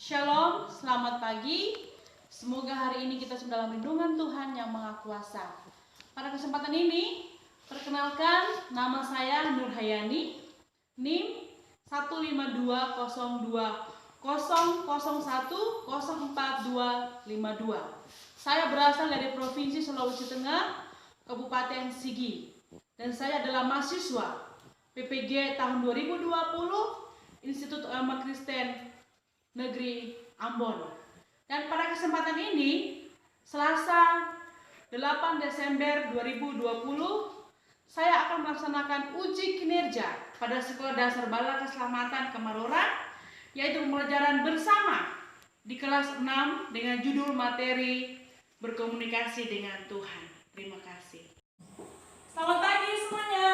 Shalom, selamat pagi. Semoga hari ini kita sudah dalam lindungan Tuhan yang Maha Kuasa. Pada kesempatan ini, perkenalkan nama saya Nur Hayani, NIM 152020010010452. Saya berasal dari Provinsi Sulawesi Tengah, Kabupaten Sigi. Dan saya adalah mahasiswa PPG tahun 2020, Institut Agama Kristen Negeri Ambon. Dan pada kesempatan ini, Selasa 8 Desember 2020, saya akan melaksanakan uji kinerja pada Sekolah Dasar Bala Keselamatan Kamaroran, yaitu pembelajaran bersama di kelas 6 dengan judul materi berkomunikasi dengan Tuhan. Terima kasih. Selamat pagi semuanya.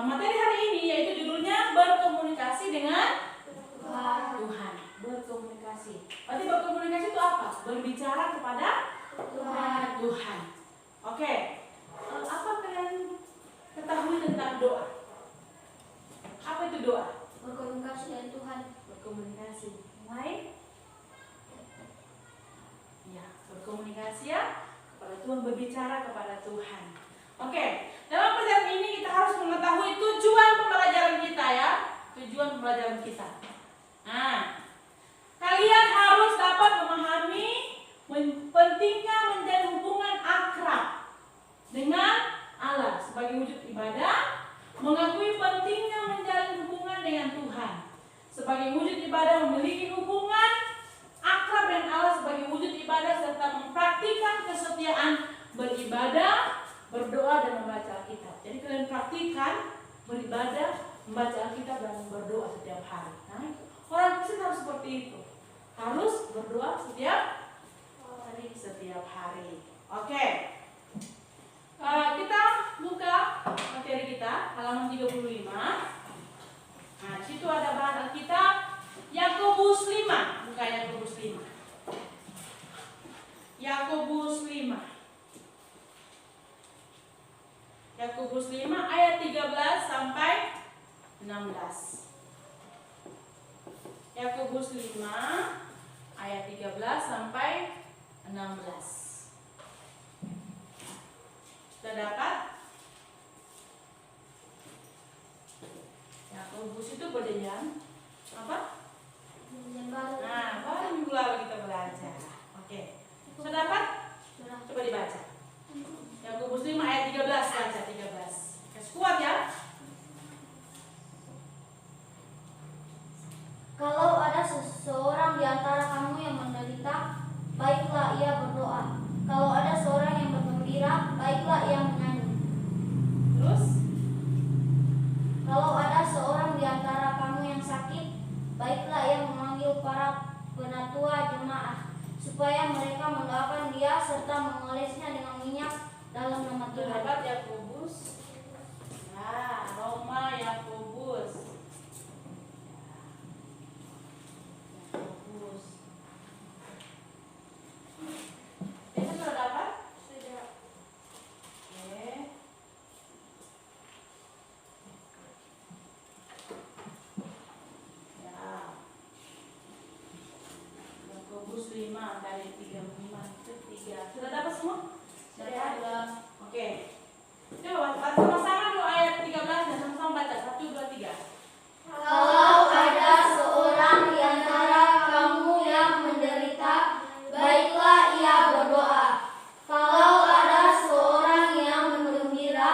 Materi hari ini yaitu judulnya berkomunikasi dengan Tuhan. Berkomunikasi. Berarti berkomunikasi itu apa? Berbicara kepada Tuhan. Oke. Apa kalian ketahui tentang doa? Apa itu doa? Berkomunikasi dengan Tuhan. Berkomunikasi. Lain? Ya, berkomunikasi ya kepada Tuhan, berbicara kepada Tuhan. Oke, dalam pelajaran ini kita harus mengetahui tujuan pembelajaran kita ya. Tujuan pembelajaran kita. Nah, kalian harus dapat memahami pentingnya menjalin hubungan akrab dengan Allah sebagai wujud ibadah, mengakui pentingnya menjalin hubungan dengan Tuhan sebagai wujud ibadah, memiliki hubungan akrab dengan Allah sebagai wujud ibadah, serta mempraktikkan kesetiaan beribadah, berdoa dan membaca Alkitab. Jadi kalian praktikan beribadah, membaca Alkitab dan berdoa setiap hari. Nah, orang Kristen harus seperti itu. Harus berdoa setiap hari. Oke. Kita buka materi kita halaman 35. Nah, di situ ada bahan Alkitab Yakobus 5. Buka Yakobus 5. Yakobus 5. Yakobus 5 ayat 13 sampai 16. Yakobus 5 ayat 13 sampai 16. Sudah dapat? Yakobus itu perjanjian apa? Nah, baru minggu lalu kita belajar. Oke. Sudah dapat? Coba dibaca. Yakobus 5 ayat 13 baca 13. Kasih kuat ya. Kalau ada seseorang di antara kamu yang menderita, baiklah ia berdoa. Kalau ada seorang yang bergembira, baiklah ia menyanyi. Terus? Kalau ada seorang di antara kamu yang sakit, baiklah ia memanggil para penatua jemaat, supaya mereka mendoakan dia serta mengolesnya dengan minyak dalam nama Tuhan. Dapat Yakobus. Nah, Roma Yakobus. Yakobus. Itu sudah dapat? Sudah. Oke. Ya. Yakobus 5 dari 35 ke 3. Sudah dapat semua? Sudah. Oke. Coba baca sama-sama dulu ayat 13 dan sama-sama baca 1, 2, 3. Kalau ada seorang di antara kamu yang menderita, baiklah ia berdoa. Kalau ada seorang yang bergembira,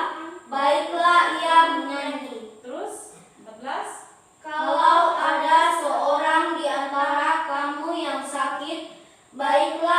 baiklah ia menyanyi. Terus 14. Kalau ada seorang di antara kamu yang sakit, baiklah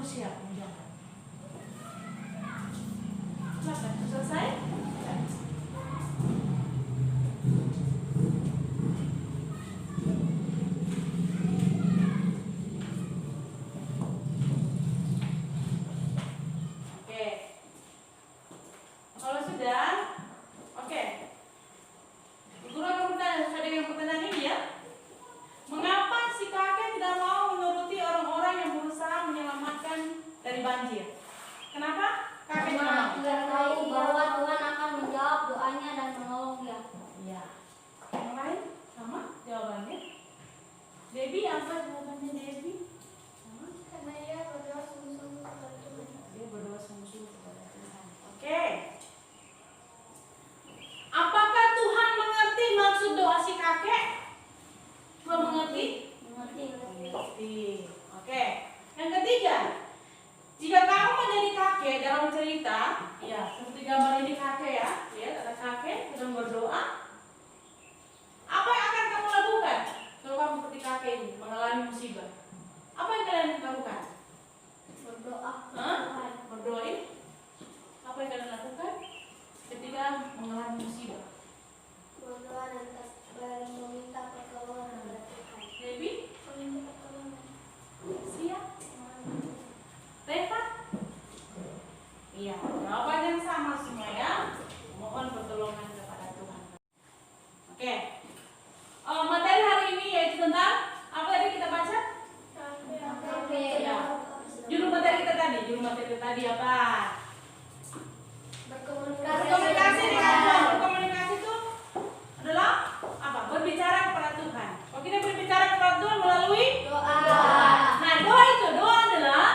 siap menjawab. Silakan, selesai? Oke. Kalau sudah, oke. Guru akan bertanya sesuai dengan pertanyaan ini ya. Mengapa si kakek tidak mau menuruti orang-orang yang berusaha menyelamatkan dari banjir? Kenapa? Kakek tidak mau. Karena dia tahu bahwa Tuhan akan menjawab doanya dan menolong dia. Iya. Yang lain sama jawabannya. Debbie, apa jawabannya Debbie? Sama? Karena dia berdoa sungguh-sungguh kepada Tuhan. Dia berdoa sungguh-sungguh kepada Tuhan. Oke. Apakah Tuhan mengerti maksud doa si kakek? Tuhan mengerti? Mengerti. Mengerti. Oke. Yang ketiga, jika kamu menjadi kakek dalam cerita, ya seperti gambar ini kakek ya, lihat ada kakek sedang berdoa. Apa yang akan kamu lakukan kalau kamu seperti kakek ini mengalami musibah? Apa yang kalian lakukan? Berdoa. Hah? Berdoain? Apa yang kalian lakukan ketika mengalami musibah? Berdoa dan meminta pertolongan kepada Tuhan. Debbie? Meminta pertolongan. Siap? Reva? Iya, jawaban yang sama semua ya. Mohon pertolongan kepada Tuhan. Oke. Materi hari ini yaitu tentang apa tadi kita baca? Ya. Judul materi kita tadi apa? Berkomunikasi dengan Tuhan. Berkomunikasi itu adalah apa? Berbicara kepada Tuhan. Kalau kita berbicara kepada Tuhan melalui Doa. Nah, doa adalah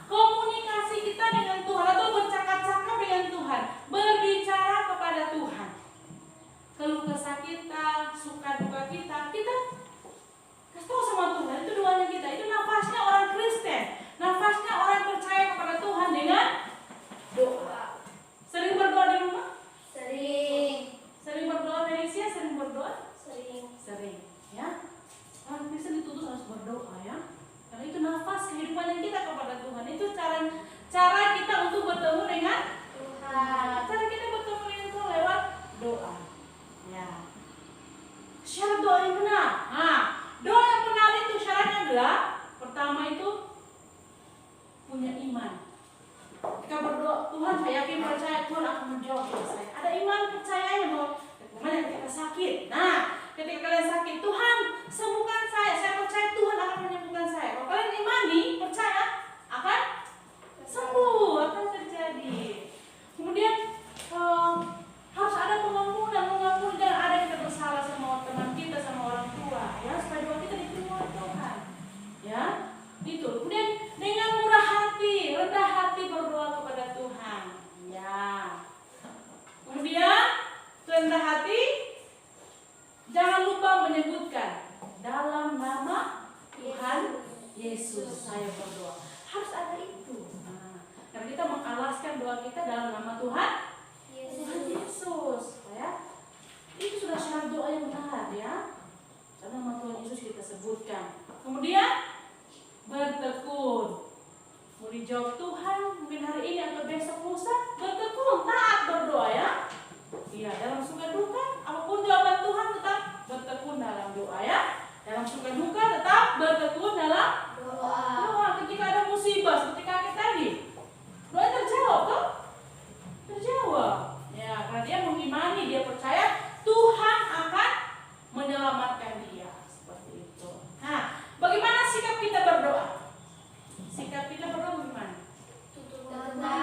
komunikasi kita dengan Tuhan atau bercakap-cakap dengan Tuhan, berbicara kepada Tuhan. Keluh kesah kita, suka duka kita kasih tahu sama Tuhan. Itu doanya kita. Itu nafasnya orang Kristen, nafasnya orang percaya kepada Tuhan dengan doa. Sering berdoa di rumah? Sering. Sering berdoa Malaysia? Sering berdoa? Sering. Ya. Orang Kristen dituntut harus berdoa ya. Karena itu nafas kehidupan yang kita kepada Tuhan. Itu cara kita untuk bertemu dengan Tuhan. Cara kita bertemu dengan Tuhan lewat doa. Ya. Syarat doa yang benar. Nah, doa yang benar itu syaratnya adalah pertama itu punya iman. Ketika berdoa, Tuhan saya yakin percaya Tuhan akan menjawab doa saya. Ada iman percayanya bahwa kemana kita sakit. Nah, ketika kalian sakit, Tuhan sembuhkan saya percaya Tuhan akan menyembuhkan saya. Kalau kalian imani, percaya akan sembuh, akan terjadi. Kemudian harus ada pengampunan, mengampuni dan ada kita bersalah sama teman kita, sama orang tua, ya supaya doa kita diterima oleh Tuhan. Ya, itu. Kemudian dengan murah hati, rendah hati berdoa kepada Tuhan. Ya. Kemudian rendah hati, jangan lupa menyebutkan dalam nama Tuhan Yesus saya berdoa. Harus ada itu. Karena kita mengalaskan doa kita dalam nama Tuhan Yesus. Ya. Itu sudah syarat doa yang benar ya. Dalam nama Tuhan Yesus kita sebutkan. Kemudian bertekun. Mau dijawab Tuhan mungkin hari ini atau besok lusa, bertekun, taat berdoa ya. Iya, dalam suka duka apapun jawaban Tuhan tetap bertekun dalam doa ya. Dalam suka duka tetap bertekun dalam doa. Ketika ada musibah seperti kakek tadi, doa terjawab toh? Terjawab. Ya, karena dia mengimani, dia percaya Tuhan akan menyelamatkan dia. Seperti itu. Nah, bagaimana sikap kita berdoa? Sikap kita berdoa bagaimana? Tutup mata,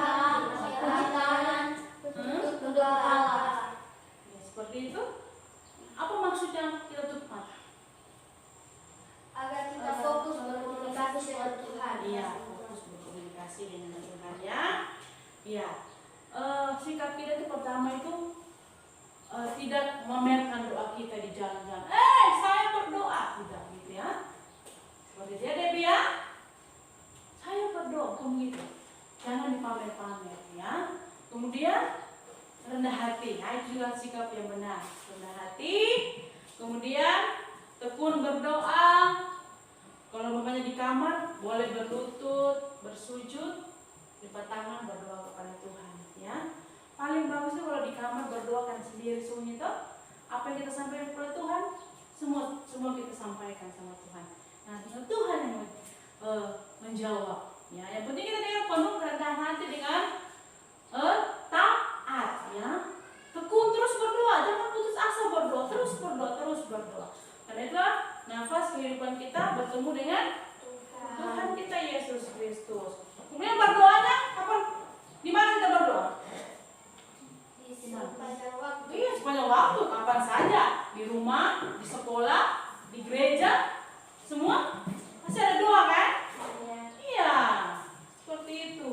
perhatian, berdoa. Ya, seperti itu. Apa maksudnya kita tutup mata? Agar kita fokus berkomunikasi dengan Tuhan. Iya, fokus berkomunikasi dengan Tuhan ya. Iya. Sikap kita itu pertama itu tidak memamerkan doa kita di jalan-jalan. Saya berdoa, tidak gitu ya. Seperti dia Debbie ya. Saya berdoa, kamu gitu. Jangan dipamer-pamer ya. Kemudian rendah hati. Nah, itu juga sikap yang benar. Rendah hati. Kemudian tekun berdoa. Kalau mamanya di kamar, boleh berlutut, bersujud, lipat tangan, berdoa kepada Tuhan. Ya, paling bagus itu kalau di kamar berdoa kan sendiri sunyi toh. Apa yang kita sampaikan kepada Tuhan, semua kita sampaikan sama Tuhan. Nah, tinggal Tuhan yang menjawab. Ya, yang penting kita dengan penuh kerendahan hati dengan taat. Ya, tekun terus berdoa, jangan putus asa berdoa, terus berdoa. Karena itulah nafas kehidupan kita bertemu dengan Tuhan kita Yesus Kristus. Kemudian berdoanya kapan? Di mana kita berdoa? Di sepanjang waktu. Iya, sepanjang waktu, kapan saja. Di rumah, di sekolah, di gereja, semua masih ada doa kan? Iya, seperti itu.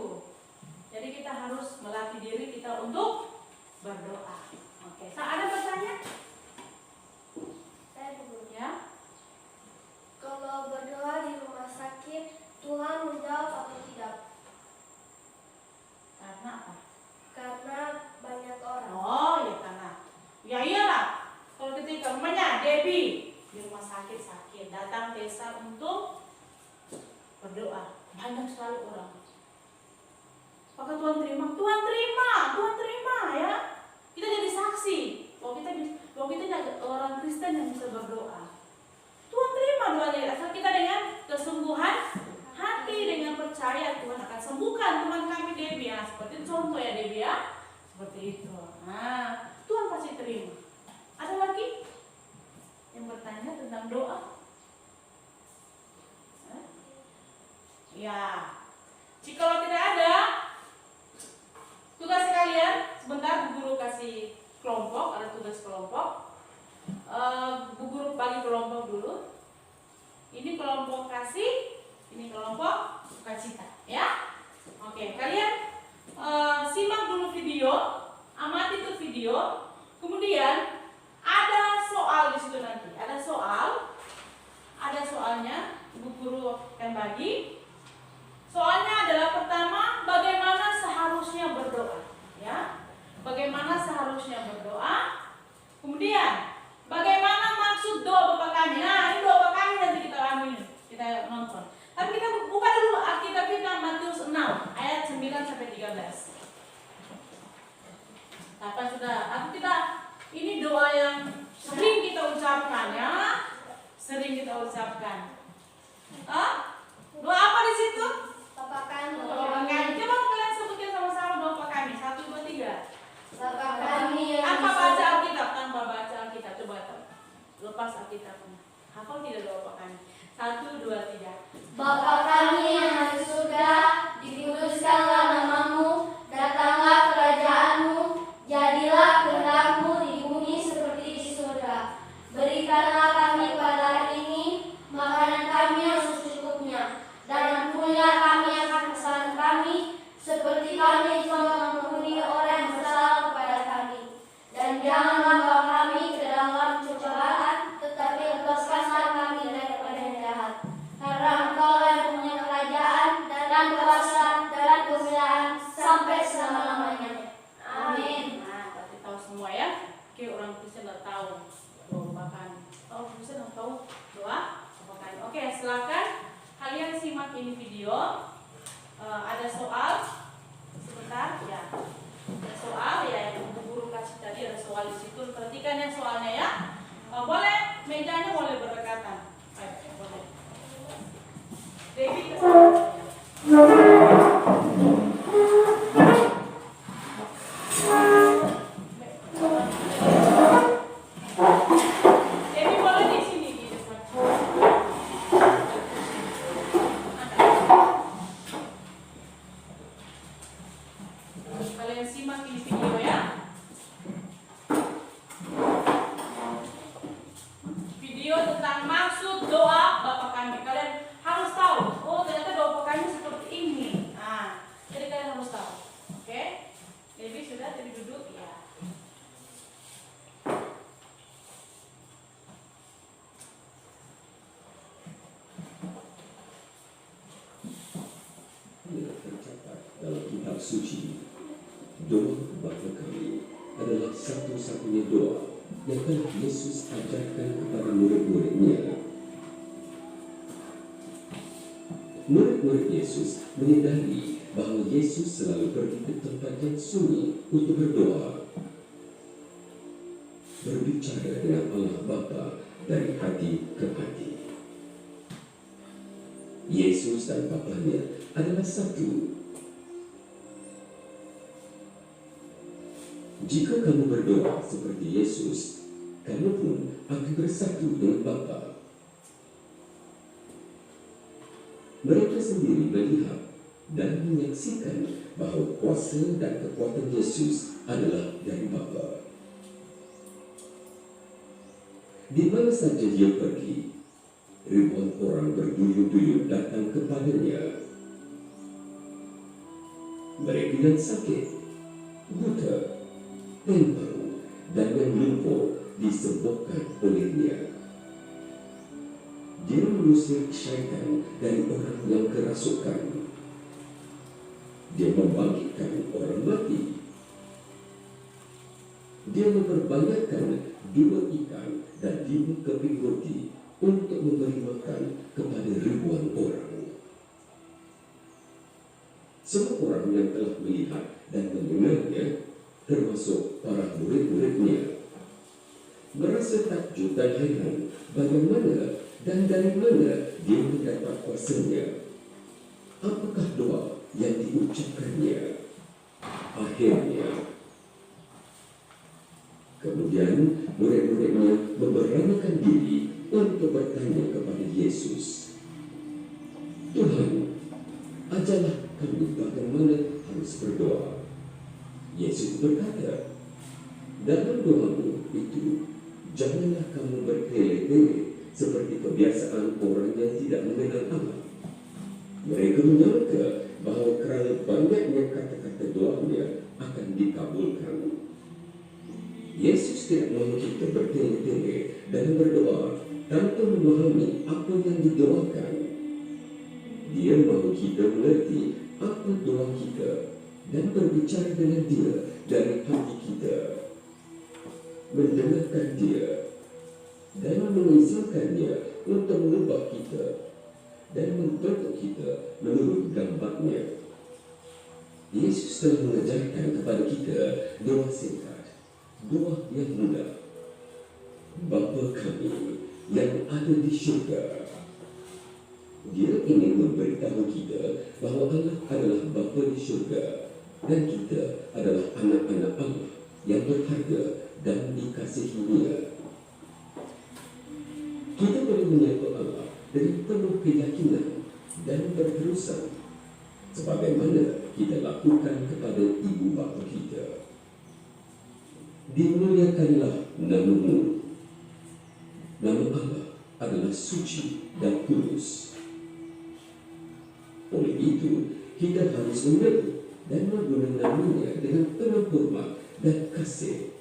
Jadi kita harus melatih diri kita untuk berdoa. Oke, ada pertanyaan? Saya dulu. Ya. Kalau berdoa di rumah sakit, Tuhan menjawab atau tidak? Karena apa? Karena banyak orang. Oh ya, karena ya iyalah. Kalau ketika namanya Debbie di rumah sakit datang Tessa untuk berdoa, banyak sekali orang. Apakah Tuhan terima? Tuhan terima ya. Kita jadi saksi bahwa kita jadi orang Kristen yang bisa berdoa. Tuhan terima doanya asal kita dengan kesungguhan hati, dengan percaya Tuhan akan sembuhkan teman kami Debbie ya. Seperti contoh ya Debbie ya. Seperti itu. Nah, Tuhan pasti terima. Ada lagi yang bertanya tentang doa? Ya. Jikalau tidak ada, tugas kalian sebentar Bu Guru kasih kelompok, ada tugas kelompok. Bu Guru bagi kelompok dulu. Ini kelompok kasih, ini kelompok sukacita, ya. Oke, kalian simak dulu video, amati itu video. Kemudian ada soal di situ nanti. Ada soalnya. Bu Guru akan bagi. Soalnya adalah pertama, bagaimana seharusnya berdoa, ya. Bagaimana seharusnya berdoa. Kemudian, bagaimana maksud doa Bapa Kami. Nah, ini doa Bapa Kami nanti kita nonton. Tapi kita buka dulu Alkitab kita Matius 6 ayat 9 sampai 13. Apa sudah? Ini doa yang sering kita ucapkan ya. Doa apa di situ? Bapa Kami. Doa kami. Coba kalian sebutkan sama-sama doa Bapa Kami. 1, 2, 3. Bapa Kami yang Tanpa baca Alkitab, coba lepas Alkitabnya. Hafal tidak doa Bapa Kami? 1, 2, 3. Bapa Kami yang ada di surga, dikuduskanlah namamu, datanglah kerajaanmu, jadilah kehendak-Mu di bumi seperti di surga. Berikanlah kami pada hari ini makanan kami yang secukupnya, dan ampunilah kami akan kesalahan kami, seperti kami juga mengampuni orang yang bersalah kepada kami. Dan janganlah bawa kami ke dalam pencobaan, tetapi lepaskanlah kami daripada yang jahat. Karena Engkau yang punya kerajaan dan kuasa dan kemuliaan sampai selama-lamanya. Amin. Nah, berarti tahu semua ya. Oke, orang Kristen nggak tahu doa Bapa Kami. Orang Kristen nggak tahu doa Bapa Kami. Oke, silakan kalian simak ini video. Ada soal sebentar ya. Ada soal ya yang Bu Guru kasih tadi, ada soal di situ. Perhatikan ya soalnya ya. Boleh mejanya boleh berdekatan. Baik, boleh. Debbie Debbie boleh di sini di depan. Kalian simak ini video ya. Video tentang maksud doa Bapa Kami. Kalian harus tahu. Oh, ternyata doa Bapa Kami seperti ini. Nah, jadi kalian harus tahu. Oke? Debbie sudah tadi duduk ya. Tercatat dalam kitab suci, doa Bapa Kami adalah satu-satunya doa yang telah Yesus ajarkan kepada murid-muridnya. Murid-murid Yesus menyadari bahawa Yesus selalu pergi ke tempat yang sunyi untuk berdoa, berbicara dengan Allah Bapa dari hati ke hati. Yesus dan Bapanya adalah satu. Jika kamu berdoa seperti Yesus, kamu pun akan bersatu dengan Bapa. Mereka sendiri melihat dan menyaksikan bahawa kuasa dan kekuatan Yesus adalah dari Bapa. Di mana saja dia pergi, ribuan orang berduyun-duyun datang kepadanya. Mereka yang sakit, buta, tentang, dan yang lumpuh disembuhkan olehnya. Dia mengusir syaitan dari orang yang kerasukan. Dia membangkitkan orang mati. Dia memperbanyakkan 2 ikan dan 5 keping roti untuk memberi makan kepada ribuan orang. Semua orang yang telah melihat dan mendengarnya, termasuk para murid-muridnya, merasa takjub dan heran bagaimana dan dari mana dia mendapat kuasanya. Apakah doa yang diucapkannya? Akhirnya, kemudian murid-muridnya memberanikan diri untuk bertanya kepada Yesus, "Tuhan, ajarlah kami bagaimana harus berdoa." Yesus berkata, "Dalam doamu itu, janganlah kamu bertele-tele seperti kebiasaan orang yang tidak mengenal Allah. Mereka menyangka bahawa kerana banyaknya kata-kata doanya akan dikabulkan." Yesus tidak mahu kita bertele-tele dalam berdoa tanpa memahami apa yang didoakan. Dia mahu kita mengerti apa doa kita dan berbicara dengan dia dari hati kita, mendengarkan dia dan mengizinkannya untuk mengubah kita dan membentuk kita menurut gambarnya. Yesus telah mengajarkan kepada kita doa singkat, doa yang mudah. Bapa kami yang ada di syurga. Dia ingin memberitahu kita bahawa Allah adalah Bapa di syurga dan kita adalah anak-anak Allah yang berharga dan dikasihinya. Kita boleh menyapa Allah dengan penuh keyakinan dan berterusan, sebagaimana kita lakukan kepada ibu bapa kita. Dimuliakanlah nama-Mu. Nama Allah adalah suci dan kudus. Oleh itu, kita harus menyebut dan menggunakan namanya dengan penuh hormat dan kasih.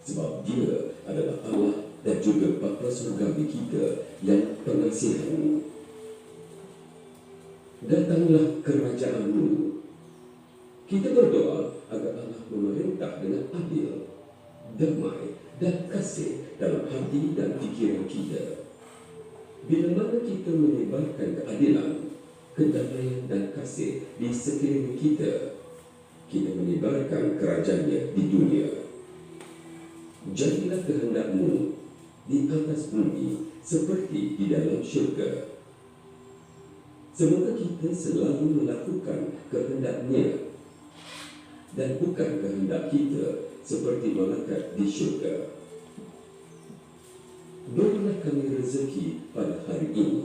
Sebab dia adalah Allah dan juga Bapa surgawi kita yang pengasihan. Datanglah kerajaan-Mu. Kita berdoa agar Allah memerintah dengan adil, damai dan kasih dalam hati dan pikiran kita. Bila mana kita menyebarkan keadilan, kedamaian dan kasih di sekeliling kita, kita menyebarkan kerajaan-Nya di dunia. Jadilah kehendak-Mu di atas bumi seperti di dalam syurga. Semoga kita selalu melakukan kehendak-Nya dan bukan kehendak kita seperti malaikat di syurga. Berilah kami rezeki pada hari ini.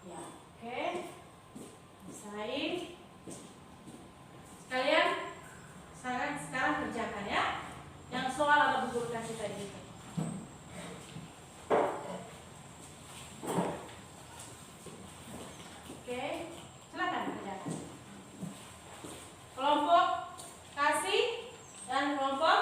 Ya, oke. Selesai. Sekalian, sekarang kerjakan ya. Yang soal ada Bu Guru kasih tadi. Oke, silakan kerjakan. Kelompok kasih dan kelompok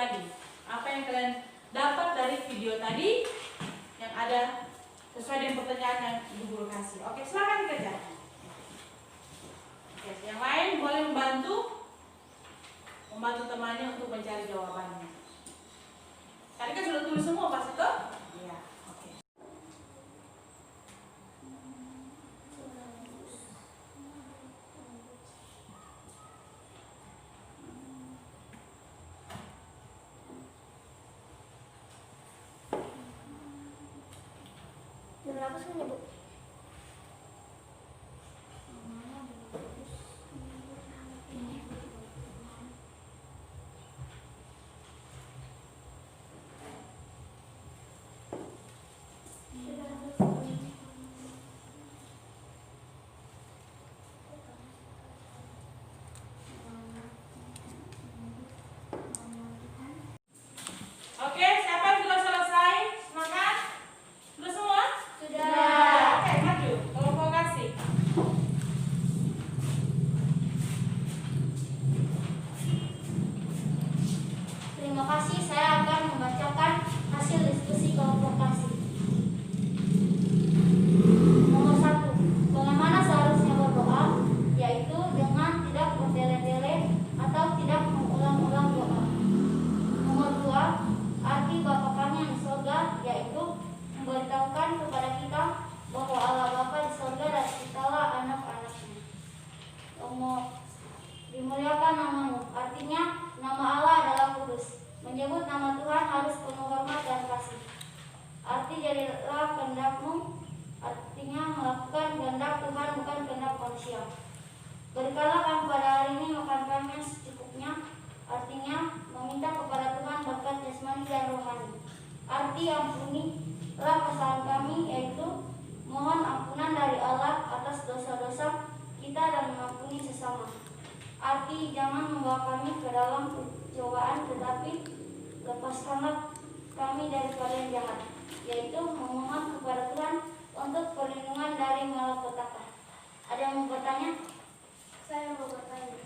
tadi. Apa yang kalian dapat dari video tadi yang ada sesuai dengan pertanyaan yang Ibu Guru kasih. Oke, silakan dikerjakan. Oke, yang lain boleh membantu temannya untuk mencari jawabannya. Tadi kan sudah tulis semua pas itu? Iya. Oke. Jam berapa semuanya, Bu? Oke, siapa yang sudah selesai? Semangat? Sudah semua? Sudah. Oke, maju. Tolong vokasi. Terima kasih, saya akan membacakan hasil diskusi kelompok kasih. Nomor 1, bagaimana seharusnya berdoa, yaitu dengan tidak bertele-tele atau tidak mengulang-ulang doa. Nomor 2, arti Bapa kami yang di surga, yaitu memberitahukan kepada kita bahwa Allah Bapa di surga dan kitalah anak-anaknya. Nomor dimuliakan namamu, artinya nama Allah adalah kudus. Menyebut nama Tuhan harus penuh hormat dan kasih. Arti jadilah kehendakmu, artinya melakukan kehendak Tuhan bukan kehendak manusia. Berikanlah kami pada hari ini makan kami yang secukupnya, artinya meminta kepada Tuhan berkat jasmani dan rohani. Arti ampunilah kesalahan kami, yaitu mohon ampunan dari Allah atas dosa-dosa kita dan mengampuni sesama. Arti jangan membawa kami ke dalam pencobaan, tetapi lepaskanlah kami daripada yang jahat, yaitu memohon kepada Tuhan untuk perlindungan dari malapetaka. Ada yang mau bertanya? Saya mau bertanya.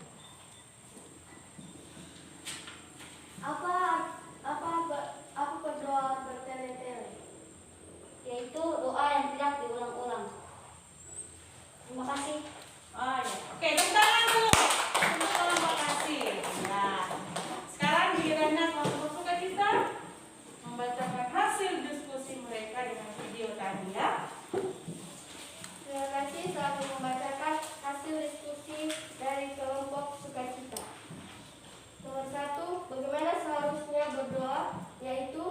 Apa berdoa bertele-tele? Yaitu doa yang tidak diulang-ulang. Terima kasih. Oh ya. Oke, tepuk tangan dulu. Untuk kelompok kasih. Nah, sekarang gilirannya kelompok suka kita membacakan hasil diskusi mereka dengan video tadi ya. Terima kasih telah membacakan hasil diskusi dari kelompok sukacita. Nomor 1, bagaimana seharusnya berdoa, yaitu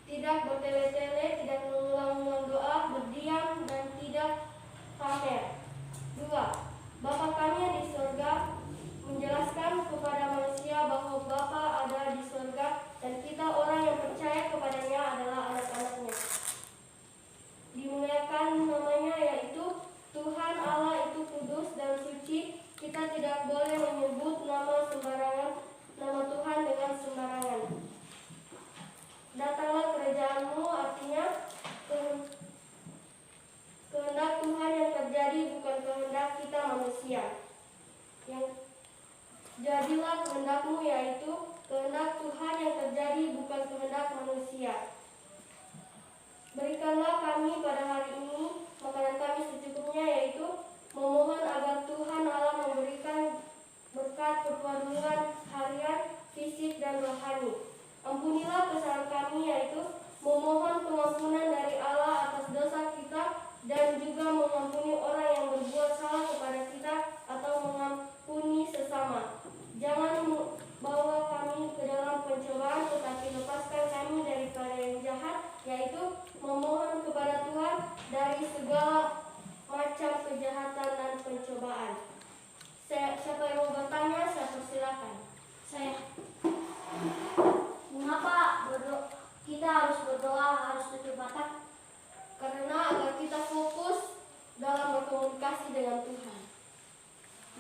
tidak bertele-tele, tidak mengulang-ulang doa, berdiam dan tidak pamer. 2, Bapa kami yang di surga, menjelaskan kepada manusia bahwa Bapa ada di surga dan kita orang yang percaya kepadanya adalah anak-anaknya. Dimuliakan namanya, yaitu Tuhan Allah itu kudus dan suci. Kita tidak boleh menyebut nama Tuhan dengan sembarangan. Datanglah kerajaanmu, artinya kehendak Tuhan yang terjadi bukan kehendak kita manusia. Yang jadilah kehendakmu, yaitu kehendak Tuhan yang terjadi bukan kehendak manusia. Berikanlah kami pada hari ini makanan kami secukupnya, yaitu memohon agar Tuhan Allah memberikan berkat perpelongan harian, fisik dan rohani. Ampunilah kesalahan kami, yaitu memohon pengampunan dari Allah atas dosa kita dan juga mengampuni orang yang berbuat salah kepada kita atau mengampuni sesama. Jangan bawa kami ke dalam pencobaan, tetapi lepaskan kami daripada yang jahat, yaitu memohon kepada Tuhan dari segala macam kejahatan dan pencobaan. Siapa yang mau bertanya, saya persilakan. Saya. Mengapa kita harus berdoa, harus tutup mata? Karena agar kita fokus dalam berkomunikasi dengan Tuhan.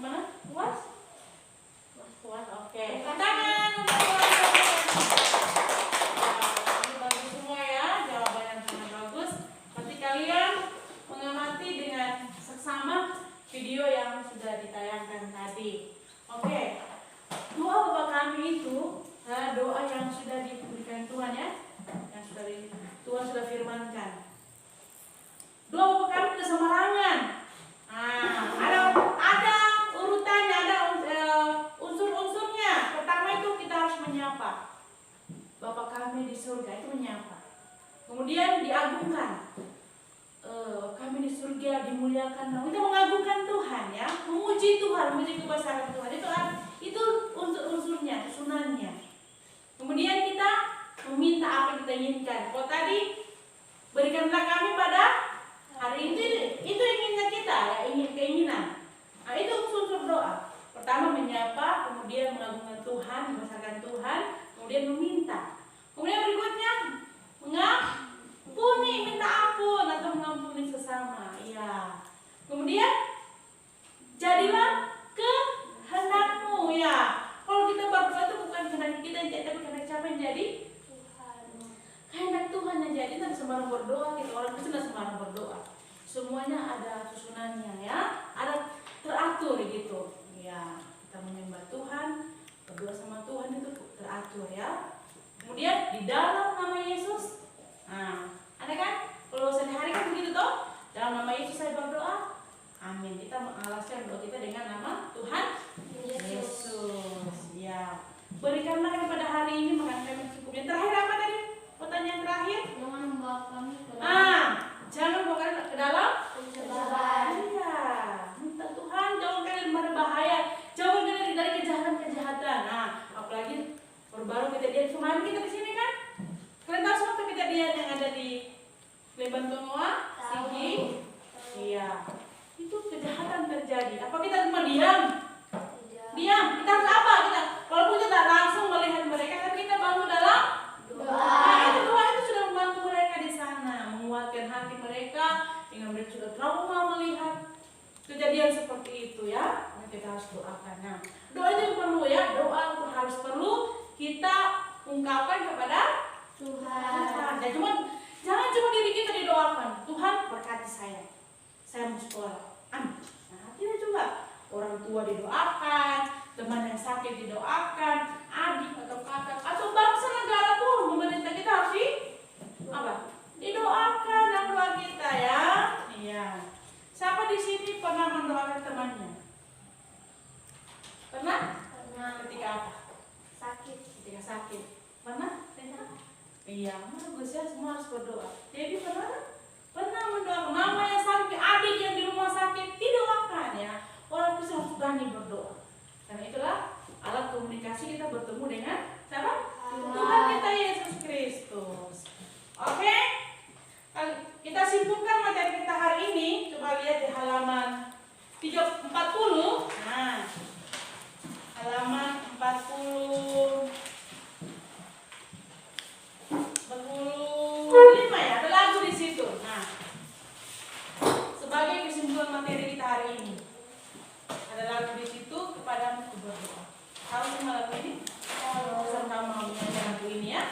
Mana? Puas? Puas. yang sudah diberikan Tuhan ya, yang sudah Tuhan sudah firmankan. Doa Bapa kami tidak sembarangan. Ada urutannya, ada unsur-unsurnya. Pertama itu kita harus menyapa. Bapa kami di surga itu menyapa. Kemudian diagungkan. Kami di surga dimuliakan. Kita mengagungkan Tuhan ya, memuji Tuhan, memuji kebesaran Tuhan. Itu unsur-unsurnya, susunannya. Kemudian kita meminta apa yang kita inginkan. Kalau tadi berikanlah kami pada hari itu inginnya kita ya, keinginan. Nah, itu unsur doa. Pertama menyapa, kemudian mengagungkan Tuhan, membesarkan Tuhan, kemudian meminta. Kemudian berikutnya mengampuni, minta ampun atau mengampuni sesama. Ya. Kemudian jadilah kehendakmu ya. Kalau kita berdoa itu bukan kehendak kita yang jadi, tapi kehendak siapa yang jadi? Tuhan. Kehendak Tuhan yang jadi. Tidak sembarang berdoa, kita orang Kristen tidak sembarang berdoa. Semuanya ada susunannya ya, ada teratur gitu. Ya, kita menyembah Tuhan, berdoa sama Tuhan itu teratur ya. Kemudian di dalam nama Yesus, ada kan? Kalau sehari-hari kan begitu toh. Dalam nama Yesus saya berdoa. Amin. Kita mengalaskan doa kita dengan nama Tuhan Yesus. Ya. Berikanlah kami pada hari ini makan kami cukup. Yang terakhir apa tadi? Pertanyaan terakhir. Jangan membawa kami ke jangan bawa kami ke dalam pencobaan. Iya. Minta Tuhan jauhkan dari bahaya, jauhkan dari kejahatan-kejahatan. Apalagi baru kejadian kemarin kita di sini kan. Kalian tahu semua kejadian yang ada di Lebantonoa, Sigi? Iya. Itu kejahatan terjadi. Apa kita cuma diam? Diam. Kita harus apa? Walaupun kita tak langsung melihat mereka, tapi kita bantu dalam doa. Itu doa itu sudah membantu mereka di sana, menguatkan hati mereka, dengan mereka sudah trauma melihat kejadian seperti itu ya. Kita harus doakan. Nah, doa itu yang perlu ya. Doa itu harus perlu kita ungkapkan kepada Tuhan. Jangan cuma diri kita didoakan. Tuhan berkati saya mau sekolah. Tidak juga. Orang tua didoakan, teman yang sakit didoakan, adik atau kakak atau bangsa negara pun pemerintah kita harus didoakan dalam doa kita ya. Iya. Siapa di sini pernah mendoakan temannya? Pernah? Ketika apa? Ketika sakit. Pernah? Iya, bagus ya, semua harus berdoa. Jadi pernah mendoakan mama yang sakit, adik yang di rumah sakit, didoakan ya. Orang itu harus berani berdoa. Karena itulah alat komunikasi kita bertemu dengan siapa? Tuhan kita Yesus Kristus. Oke? Kita simpulkan materi kita hari ini. Coba lihat di halaman 40. Nah, halaman 45 ya, ada lagu di situ. Nah, sebagai kesimpulan materi kita hari ini, ada lagu di situ kepadamu ku berdoa. Tahu semua lagu ini? Sama menyanyi lagu ini ya.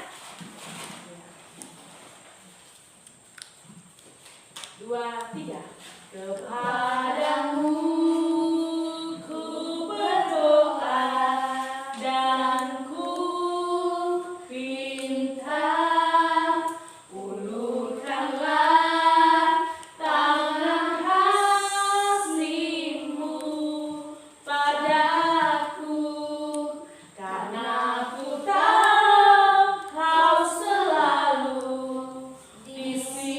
2, 3. Kepadamu ku berdoa dan ku pinta, ulurkanlah tangan kasih-Mu padaku, karena ku tahu Kau selalu di sisiku.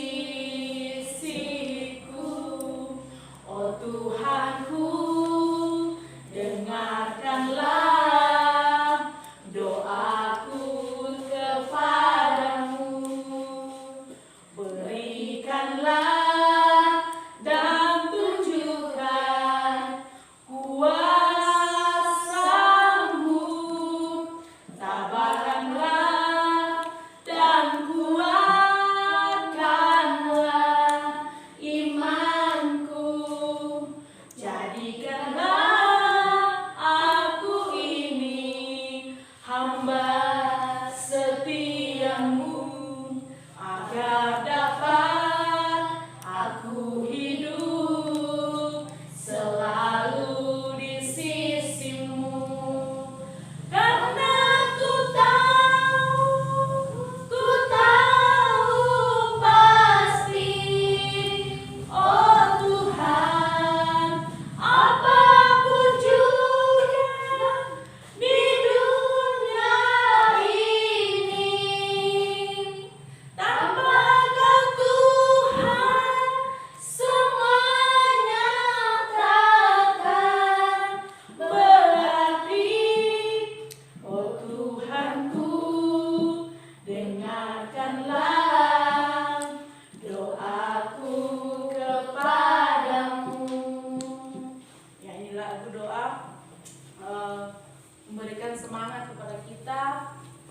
semangat kepada kita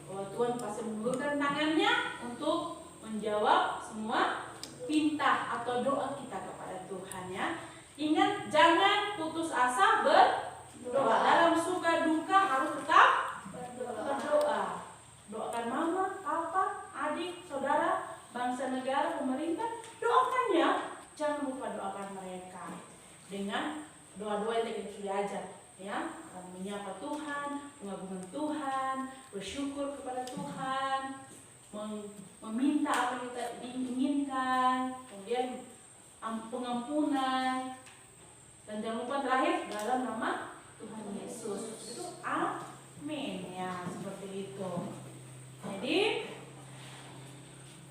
bahwa Tuhan pasti mengulurkan tangannya untuk menjawab semua perintah atau doa kita kepada Tuhan ya. Ingat, jangan putus asa berdoa. Dalam suka duka harus tetap berdoa. Doakan mama, papa, adik, saudara, bangsa, negara, pemerintah. Doakan ya. Jangan lupa doakan mereka dengan doa-doa yang kita sudah ajar ya. Menyapa Tuhan, mengagungkan Tuhan, bersyukur kepada Tuhan, meminta apa yang kita inginkan, kemudian pengampunan, dan jangan lupa terakhir dalam nama Tuhan Yesus. Itu amin ya, seperti itu. Jadi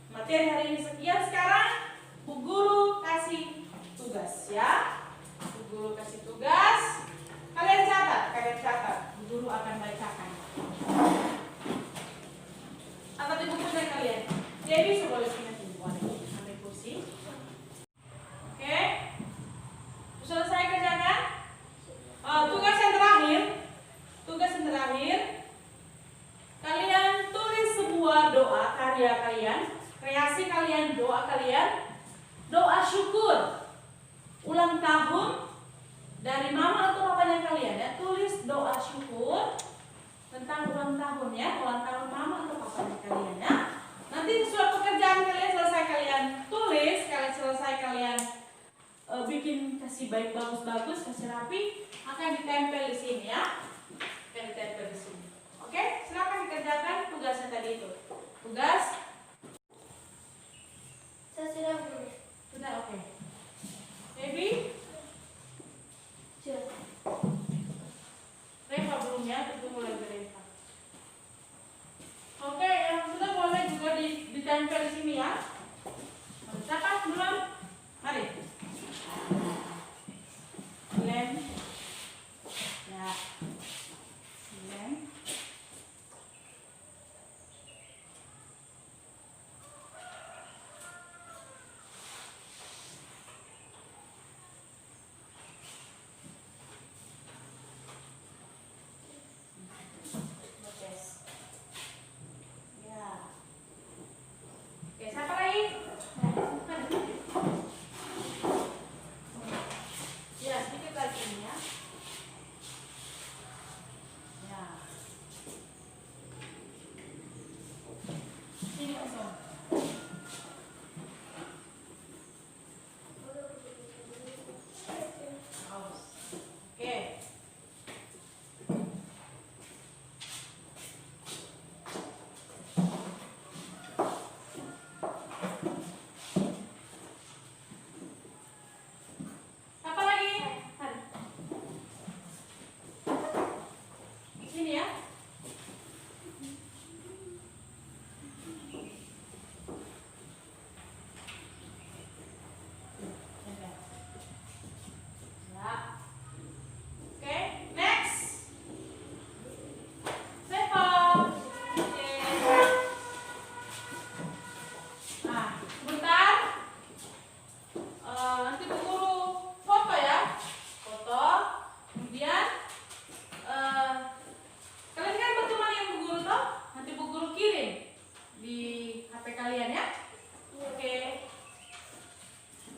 materi hari ini sekian. Sekarang Bu Guru kasih tugas ya. Bu Guru kasih tugas. Kalian catat. Bu Guru akan bacakan. Atau di bukunya kalian. Dewi boleh pindah ambil kursi. Oke. Selesai kerjakan. Tugas yang terakhir. Kalian tulis sebuah doa karya kalian, kreasi kalian, doa kalian. Doa syukur ulang tahun dari mama atau papanya kalian ya. Tulis doa syukur tentang ulang tahun ya, ulang tahun mama atau papanya kalian ya. Nanti suatu pekerjaan kalian selesai kalian tulis, kalian bikin kasih baik bagus, kasih rapi, akan ditempel di sini ya. Akan ditempel di sini. Oke, silakan dikerjakan tugasnya tadi itu. Tugas Saya sudah belum. sudah oke. Baby? Sudah. Reva belum ya, tunggu lagi Reva. Oke, yang sudah boleh juga ditempel di sini ya. Siapa belum? Mari. Lem. Ya. Lem. Oke, siapa lagi? Ya, sedikit lagi ini ya. Ya. Sini kosong. Haus. Oke. Apa lagi? Mari. Sini ya. Ya. Oke, next. Sepa. Oke. Nah, sebentar. Nanti Bu Guru foto ya. Foto. Kemudian kalian kan berteman yang Bu Guru toh? Nanti Bu Guru kirim di HP kalian ya. Oke.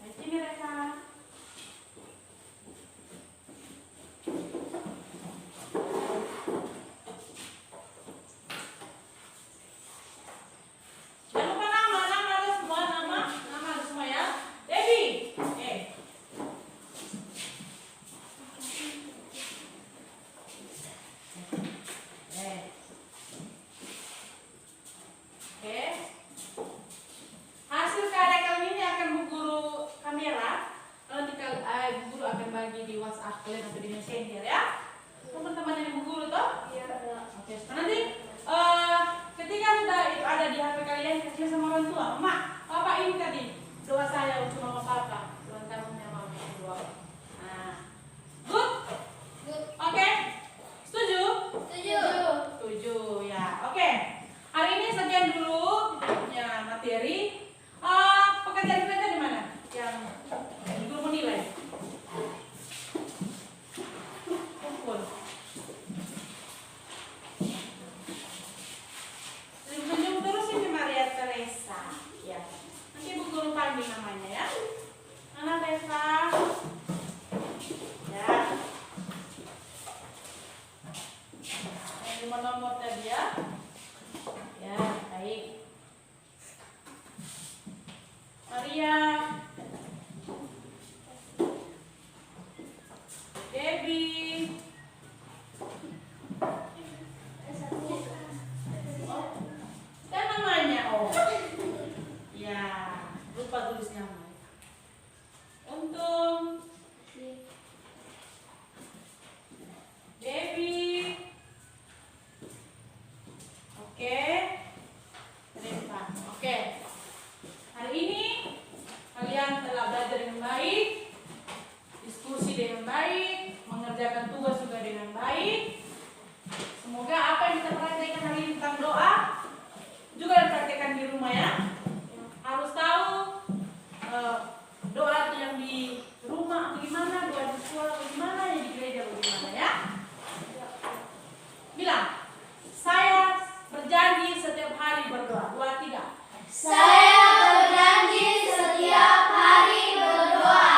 Nah, sini Reva. Jangan lupa nama ada semua, nama ada semua ya. Debbie. Oke. Hasil karya kalian ini akan Bu Guru kamera. Nanti Bu Guru akan bagi di WhatsApp kalian atau di Messenger ya. Teman-teman yang Bu Guru toh? Iya. Oke. Nanti ketika sudah itu ada di HP kalian, kasih sama orang tua. Mak, papa ini tadi doa saya untuk mama papa. Ulang tahunnya mama kedua. Nah, good. Good. Oke. Setuju? Setuju. Setuju ya. Oke. Hari ini sekian dulu kita punya materi. Pekerjaan kita di mana? Yang guru menilai. Kumpul. nomor tadi ya. Ya, baik. Maria, Debbie, oh, kan namanya oh, ya lupa tulis nama. Untung, Debbie, oke, Reva, oke. Hari ini kalian telah belajar dengan baik, diskusi dengan baik, mengerjakan tugas juga dengan baik. Semoga apa yang kita praktekkan hari ini tentang doa juga dipraktekkan di rumah ya. Harus tahu doa itu yang di rumah bagaimana, doa di sekolah bagaimana, yang di gereja bagaimana ya. Bilang, saya berjanji setiap hari berdoa. 2, 3. Saya berjanji setiap hari berdoa.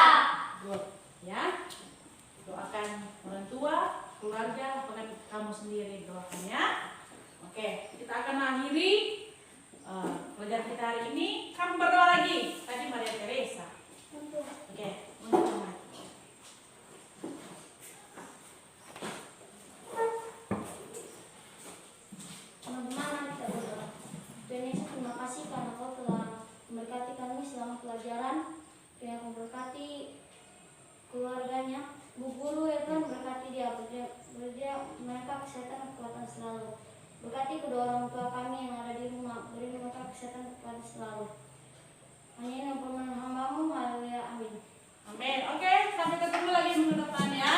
Good. Ya. Doakan orang tua, keluarga, bahkan kamu sendiri doakan ya. Oke, kita akan akhiri pelajaran kita hari ini. Kamu berdoa lagi. Tadi Maria Teresa. Oke, untuk teman. Teman-teman, mari kita berdoa. Tuhan Yesus, terima kasih karena Kau telah memberkati kami selama pelajaran. Tuhan memberkati keluarganya, Bu Guru ya Tuhan, berkati dia, mereka kesehatan kekuatan selalu. Berkati kedua orang tua kami yang ada di rumah, beri mereka kesehatan kekuatan selalu. Hanya ini yang permohonan hamba-Mu, haleluya, amin. Amin. Oke, sampai ketemu lagi minggu depan ya.